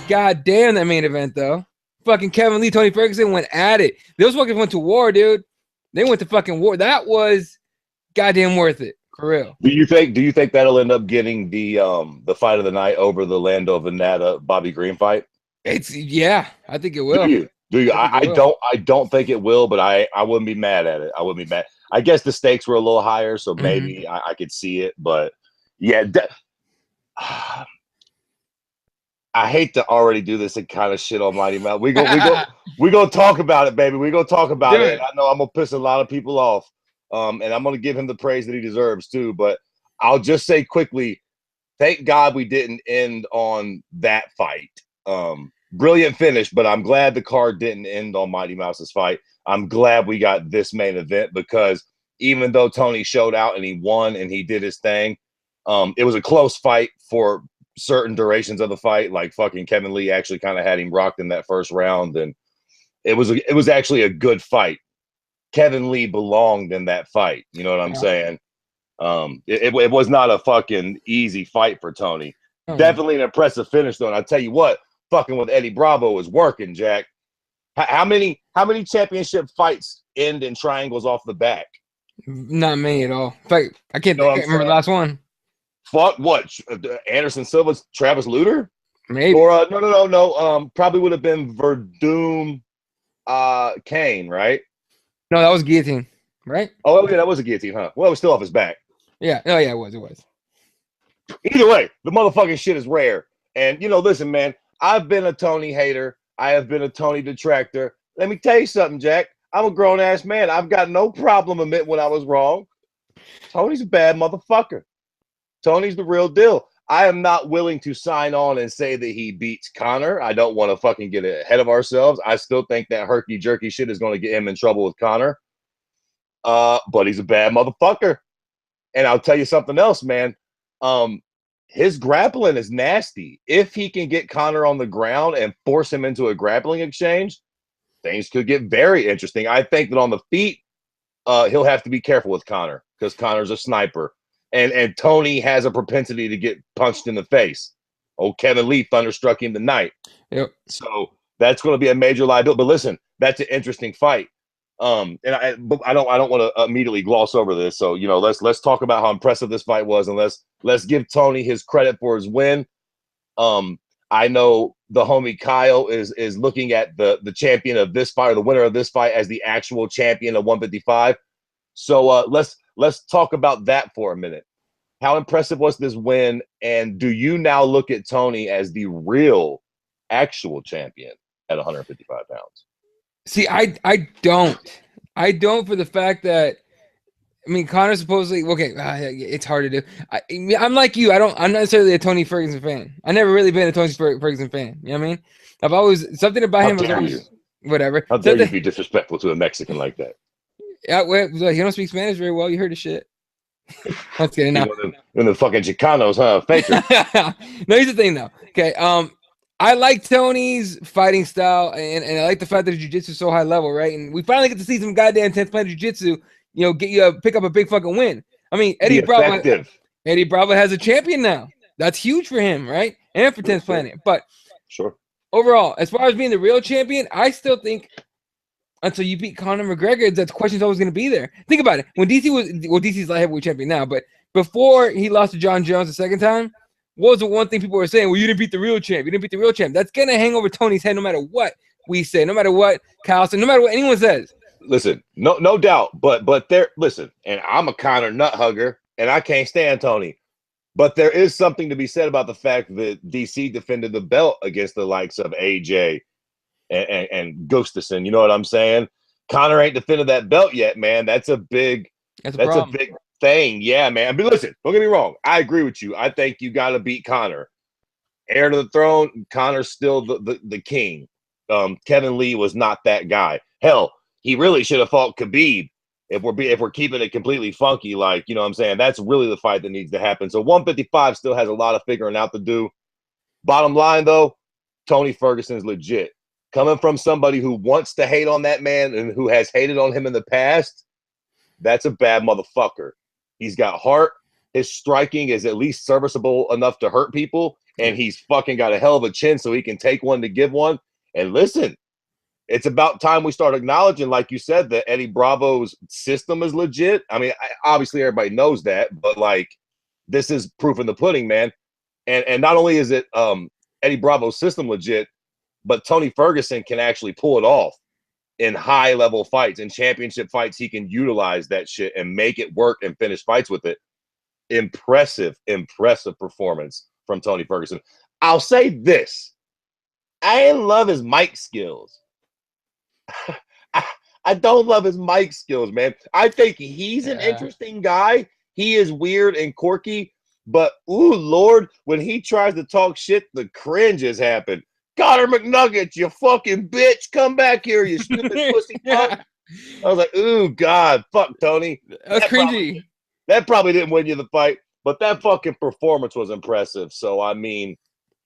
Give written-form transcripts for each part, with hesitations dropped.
God damn that main event though. Fucking Kevin Lee, Tony Ferguson went at it. Those fuckers went to war, dude. They went to fucking war. That was goddamn worth it. For real. Do you think that'll end up getting the fight of the night over the Lando Venata Bobby Green fight? Yeah, I think it will. Do you? I don't think it will, but I wouldn't be mad at it. I wouldn't be mad. I guess the stakes were a little higher, so maybe I could see it. But yeah, I hate to already do this and kind of shit on Mighty Mouse. We gonna talk about it, baby. We gonna talk about it. I know I'm gonna piss a lot of people off, and I'm gonna give him the praise that he deserves too. But I'll just say quickly, thank God we didn't end on that fight. Brilliant finish, but I'm glad the card didn't end on Mighty Mouse's fight. I'm glad we got this main event because even though Tony showed out and he won and he did his thing, it was a close fight for certain durations of the fight. Like fucking Kevin Lee actually kind of had him rocked in that first round, and it was actually a good fight. Kevin Lee belonged in that fight. You know what I'm saying? It was not a fucking easy fight for Tony. Definitely an impressive finish though. And I tell you what, fucking with Eddie Bravo is working, Jack. How many championship fights end in triangles off the back? Not many at all. In fact, I can't remember the last one. Fuck what? Anderson Silva's Travis Lutter? Maybe. Or no. Probably would have been Verdum Kane, right? No, that was guillotine, right? Oh, okay, that was a guillotine, huh? Well, it was still off his back. Yeah. Oh, yeah, it was. Either way, the motherfucking shit is rare. And, listen, man, I've been a Tony hater. I have been a Tony detractor. Let me tell you something, Jack. I'm a grown-ass man. I've got no problem admitting when I was wrong. Tony's a bad motherfucker. Tony's the real deal. I am not willing to sign on and say that he beats Conor. I don't want to fucking get ahead of ourselves. I still think that herky-jerky shit is going to get him in trouble with Conor. But he's a bad motherfucker. And I'll tell you something else, man. His grappling is nasty. If he can get Conor on the ground and force him into a grappling exchange, things could get very interesting. I think that on the feet, he'll have to be careful with Conor because Conor's a sniper. And Tony has a propensity to get punched in the face. Oh, Kevin Lee thunderstruck him tonight. Yep. So that's going to be a major liability. But listen, that's an interesting fight. And I don't want to immediately gloss over this. So let's talk about how impressive this fight was, and let's give Tony his credit for his win. I know the homie Kyle is looking at the champion of this fight, or the winner of this fight, as the actual champion of 155. So let's talk about that for a minute. How impressive was this win, and do you now look at Tony as the real, actual champion at 155 pounds? See, I don't for the fact that, I mean, Conor supposedly, okay, it's hard to do. I'm like you. I'm not necessarily a Tony Ferguson fan. I never really been a Tony Ferguson fan. You know what I mean? I've always, something about him was always, whatever. How dare you be disrespectful to a Mexican like that? Yeah, well, he don't speak Spanish very well. You heard the shit. That's good enough. In the fucking Chicanos, huh? Faker. No, here's the thing though. Okay, I like Tony's fighting style, and I like the fact that his jiu-jitsu is so high level, right? And we finally get to see some goddamn 10th planet jiu-jitsu, get you pick up a big fucking win. I mean, Eddie Bravo has a champion now. That's huge for him, right? And for 10th planet. But overall, as far as being the real champion, I still think until you beat Conor McGregor, that question's always going to be there. Think about it. When DC's light heavyweight champion now, but before he lost to John Jones the second time, what was the one thing people were saying? Well, you didn't beat the real champ. You didn't beat the real champ. That's going to hang over Tony's head no matter what we say, no matter what Kyle said, no matter what anyone says. Listen, no doubt. But listen, and I'm a Conor nut hugger, and I can't stand Tony. But there is something to be said about the fact that DC defended the belt against the likes of AJ and Gustafsson. You know what I'm saying? Conor ain't defended that belt yet, man. That's a big thing. Yeah, man. But listen, don't get me wrong. I agree with you. I think you got to beat Conor. Heir to the throne, Conor's still the king. Kevin Lee was not that guy. Hell, he really should have fought Khabib if we're keeping it completely funky. Like, you know what I'm saying? That's really the fight that needs to happen. So 155 still has a lot of figuring out to do. Bottom line, though, Tony Ferguson's legit. Coming from somebody who wants to hate on that man and who has hated on him in the past, that's a bad motherfucker. He's got heart. His striking is at least serviceable enough to hurt people. and he's fucking got a hell of a chin, so he can take one to give one. And listen, it's about time we start acknowledging, like you said, that Eddie Bravo's system is legit. I mean, obviously everybody knows that, but like, this is proof in the pudding, man. And not only is it Eddie Bravo's system legit, but Tony Ferguson can actually pull it off in high level fights, in championship fights. He can utilize that shit and make it work and finish fights with it. Impressive performance from Tony Ferguson. I'll say this: I didn't love his mic skills. I don't love his mic skills, man. I think he's an interesting guy. He is weird and quirky, but ooh, Lord, when he tries to talk shit, the cringes happen. Connor McNuggets, you fucking bitch, come back here, you stupid pussy punk. I was like, ooh, God, fuck Tony. That's cringy. That probably didn't win you the fight, but that fucking performance was impressive. So, I mean,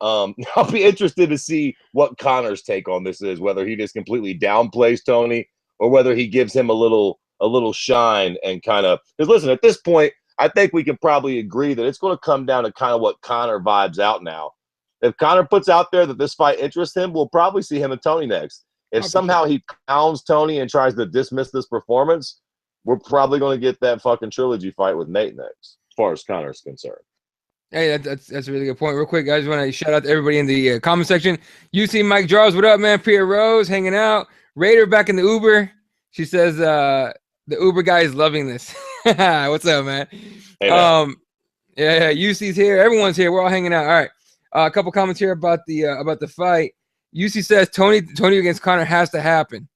I'll be interested to see what Connor's take on this is, whether he just completely downplays Tony or whether he gives him a little shine and kind of, because listen, at this point, I think we can probably agree that it's going to come down to kind of what Connor vibes out now. If Connor puts out there that this fight interests him, we'll probably see him and Tony next. If somehow he pounds Tony and tries to dismiss this performance, we're probably going to get that fucking trilogy fight with Nate next, as far as Connor's concerned. Hey, that's a really good point. Real quick, guys, want to shout out to everybody in the comment section. UC Mike Jarls, what up, man? Priya Rose hanging out. Raider back in the Uber. She says the Uber guy is loving this. What's up, man? Hey, yeah, UC's here. Everyone's here. We're all hanging out. All right. A couple comments here about the fight. UC says Tony against Connor has to happen.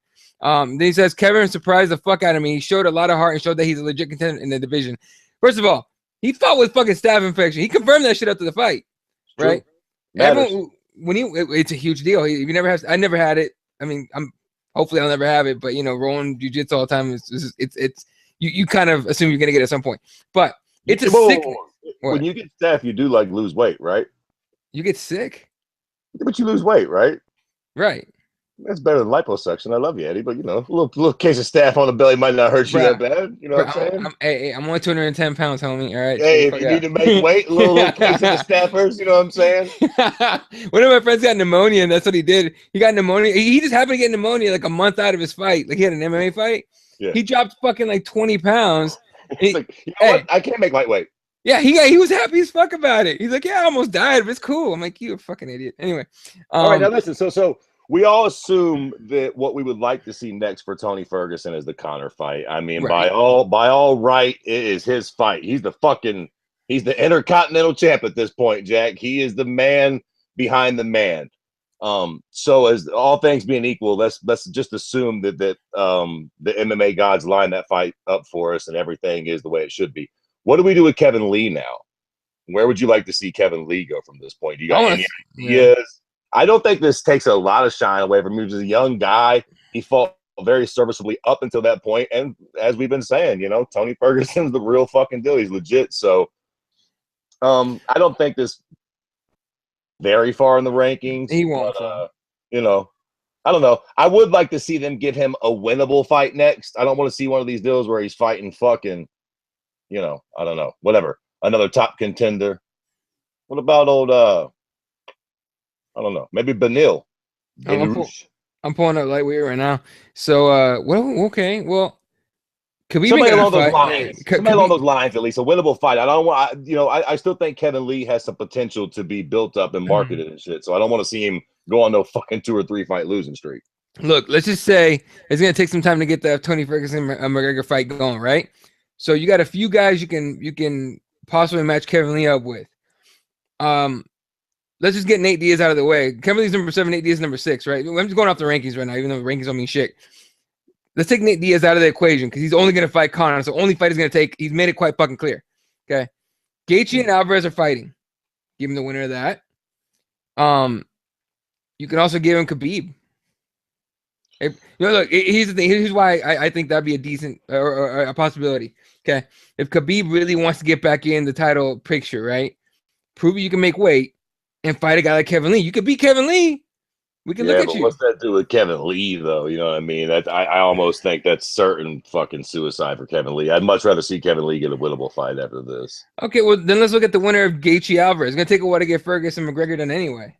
Then he says Kevin surprised the fuck out of me. He showed a lot of heart and showed that he's a legit contender in the division. First of all, he fought with fucking staph infection. He confirmed that shit after the fight, right? Everyone, it's a huge deal. I never had it. I mean, hopefully I'll never have it. But rolling jiu-jitsu all the time it's you kind of assume you're gonna get it at some point. But it's a sickness. When you get staph, you do like lose weight, right? You get sick, but you lose weight, right? Right. That's better than liposuction. I love you, Eddie, but a little case of staph on the belly might not hurt you that bad. You know what I'm saying? I'm only 210 pounds, homie. All right. Hey, if you need to make weight, a little case of the staffers. You know what I'm saying? One of my friends got pneumonia, and that's what he did. He got pneumonia. He just happened to get pneumonia like a month out of his fight. Like he had an MMA fight. Yeah. He dropped fucking like 20 pounds. Like, you know what? I can't make lightweight. Yeah, he was happy as fuck about it. He's like, yeah, I almost died, but it's cool. I'm like, you're a fucking idiot. Anyway. All right, now listen. So we all assume that what we would like to see next for Tony Ferguson is the Conor fight. I mean, by all right, it is his fight. He's the Intercontinental champ at this point, Jack. He is the man behind the man. So as all things being equal, let's just assume that the MMA gods line that fight up for us and everything is the way it should be. What do we do with Kevin Lee now? Where would you like to see Kevin Lee go from this point? Do you got any ideas? Yeah. I don't think this takes a lot of shine away from him. He was a young guy. He fought very serviceably up until that point. And as we've been saying, Tony Ferguson's the real fucking deal. He's legit. So I don't think this very far in the rankings. He won't. But, I don't know. I would like to see them give him a winnable fight next. I don't want to see one of these deals where he's fighting fucking, I don't know, whatever. Another top contender. What about old, I don't know, maybe Benil. I'm pulling up lightweight right now. So, okay, well, could we somebody along those lines? Somebody along those lines, at least a winnable fight. I don't want, I still think Kevin Lee has some potential to be built up and marketed and shit. So I don't want to see him go on no fucking 2 or 3 fight losing streak. Look, let's just say it's gonna take some time to get the Tony Ferguson McGregor fight going, right? So you got a few guys you can possibly match Kevin Lee up with. Let's just get Nate Diaz out of the way. Kevin Lee's number 7, Nate Diaz number 6, right? I'm just going off the rankings right now, even though the rankings don't mean shit. Let's take Nate Diaz out of the equation because he's only going to fight Conor. So only fight he's going to take. He's made it quite fucking clear. Okay, Gaethje and Alvarez are fighting. Give him the winner of that. You can also give him Khabib. Look, here's the thing. Here's why I think that'd be a decent or a possibility. Okay, if Khabib really wants to get back in the title picture, right? Prove you can make weight and fight a guy like Kevin Lee. You could beat Kevin Lee, We can Yeah, look at but you. what's that do with Kevin Lee, though? You know what I mean? I almost think that's certain fucking suicide for Kevin Lee. I'd much rather see Kevin Lee get a winnable fight after this. Okay, well then let's look at the winner of Gaethje Alvarez. It's gonna take a while to get Ferguson McGregor done anyway,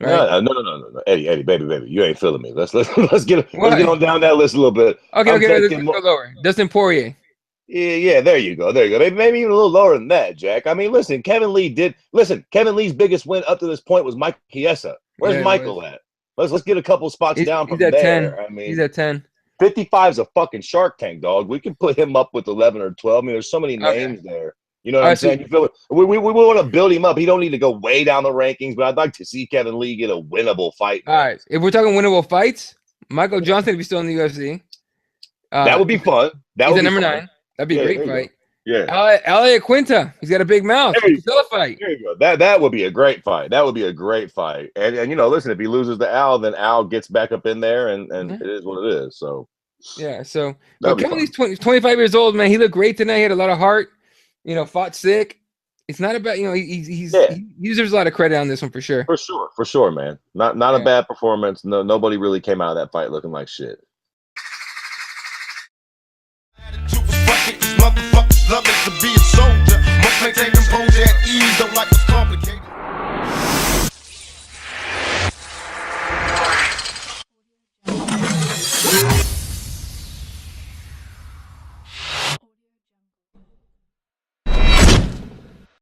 right? No. Eddie, baby, you ain't feeling me. Let's get What? on down that list a little bit. Okay, let's go lower. Dustin Poirier. Yeah, there you go. Maybe even a little lower than that, Jack. I mean, listen, Kevin Lee's biggest win up to this point was Mike Chiesa. Where's Michael at? Let's get a couple spots down from at there. 10. I mean, he's at 10. 55 is a fucking Shark Tank, dog. We can put him up with 11 or 12. I mean, there's so many names there. You know what I'm saying? You feel it? We want to build him up. He don't need to go way down the rankings, but I'd like to see Kevin Lee get a winnable fight. All right. If we're talking winnable fights, Michael Johnson, if he's still in the UFC. That would be fun. He's at number 9. That'd be a great fight. Yeah. Elliot Quinta. He's got a big mouth. Still a fight. There you go. That would be a great fight. That would be a great fight. And you know, listen, if he loses to Al, then Al gets back up in there, and it is what it is. So yeah. So Kevin Lee's 25 years old, man. He looked great tonight. He had a lot of heart. You know, fought sick. It's not about, you know, he deserves a lot of credit on this one for sure. For sure, man. Not a bad performance. No, nobody really came out of that fight looking like shit. Motherfuckers love it to be a soldier. Must maintain composure.